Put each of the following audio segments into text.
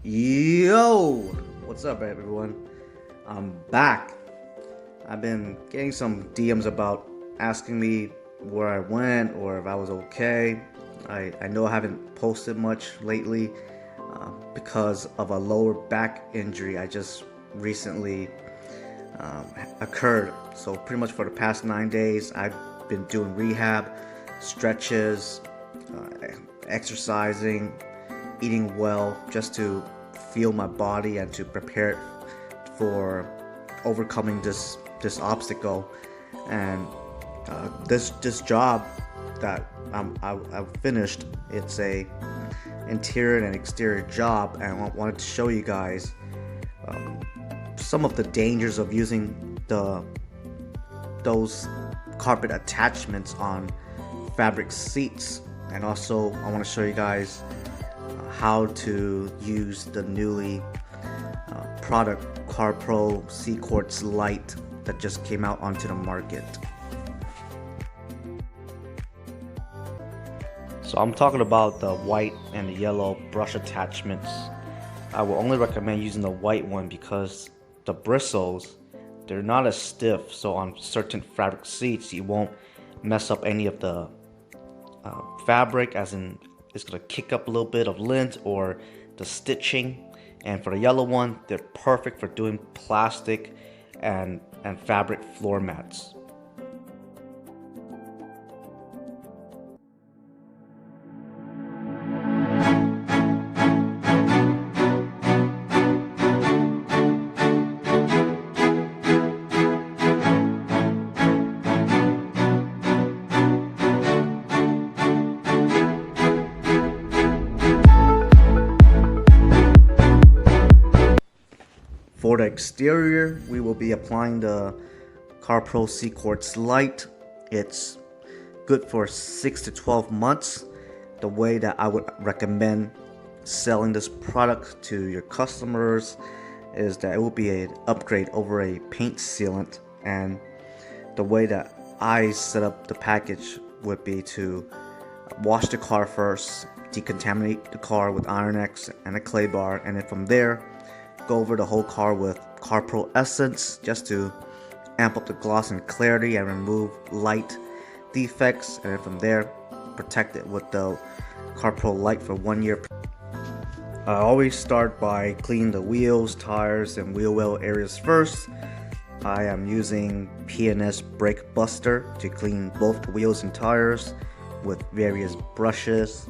Yo, what's up, everyone? I'm back. I've been getting some DMs about asking me where I went or if I was okay. I know I haven't posted much lately because of a lower back injury I just recently occurred. So pretty much for the past 9 days, I've been doing rehab, stretches, exercising, eating well, just to feel my body and to prepare it for overcoming this obstacle. And this job that I've finished, it's a interior and exterior job, and I wanted to show you guys some of the dangers of using those carpet attachments on fabric seats. And also I want to show you guys how to use the newly product Carpro CQuartz Lite that just came out onto the market. So I'm talking about the white and the yellow brush attachments. I will only recommend using the white one because the bristles, they're not as stiff, so on certain fabric seats you won't mess up any of the fabric, as in it's going to kick up a little bit of lint or the stitching. And for the yellow one, they're perfect for doing plastic and fabric floor mats. For the exterior, we will be applying the Carpro CQuartz Lite. It's good for 6 to 12 months. The way that I would recommend selling this product to your customers is that it will be an upgrade over a paint sealant. And the way that I set up the package would be to wash the car first, decontaminate the car with Iron X and a clay bar, and then from there go over the whole car with Carpro Essence just to amp up the gloss and clarity and remove light defects, and then from there protect it with the Carpro Lite for 1 year. I always start by cleaning the wheels, tires, and wheel well areas first. I am using P&S Brake Buster to clean both the wheels and tires with various brushes.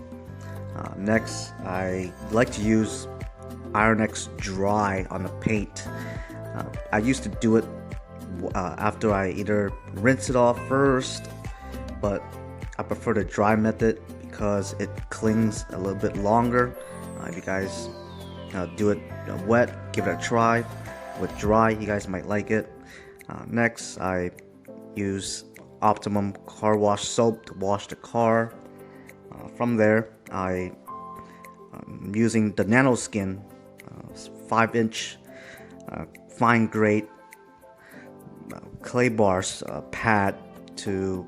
Next, I like to use Iron X Dry on the paint. I used to do it after I either rinse it off first, but I prefer the dry method because it clings a little bit longer. If you guys do it wet, give it a try. With dry, you guys might like it. Next, I use Optimum car wash soap to wash the car. From there, I'm using the Nanoskin 5-inch fine grade clay bars pad to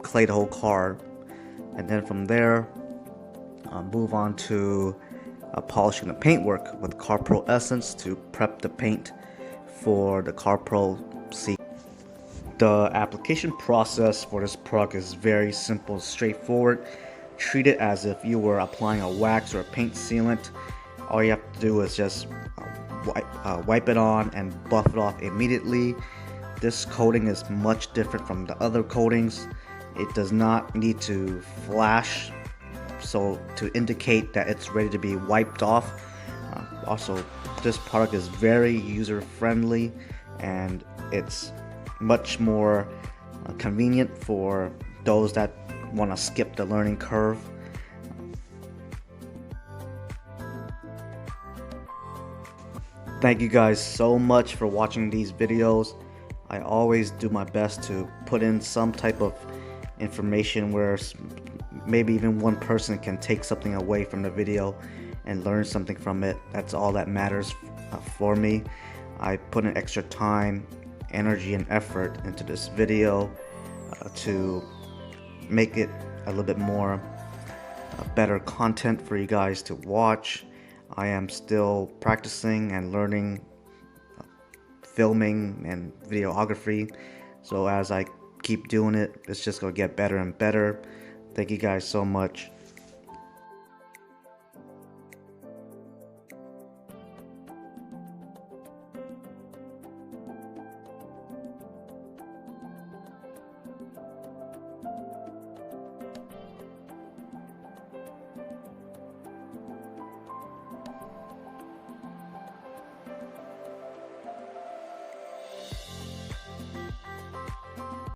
clay the whole car, and then from there move on to polishing the paintwork with Carpro Essence to prep the paint for the Carpro C. The application process for this product is very simple, straightforward. Treat it as if you were applying a wax or a paint sealant. All you have to do is just wipe it on and buff it off immediately. This coating is much different from the other coatings. It does not need to flash, so to indicate that it's ready to be wiped off. Also, this product is very user friendly and it's much more convenient for those that want to skip the learning curve. Thank you guys so much for watching these videos. I always do my best to put in some type of information where maybe even one person can take something away from the video and learn something from it. That's all that matters for me. I put in extra time, energy, and effort into this video to make it a little bit more better content for you guys to watch. I am still practicing and learning filming and videography. So as I keep doing it, it's just gonna get better and better. Thank you guys so much.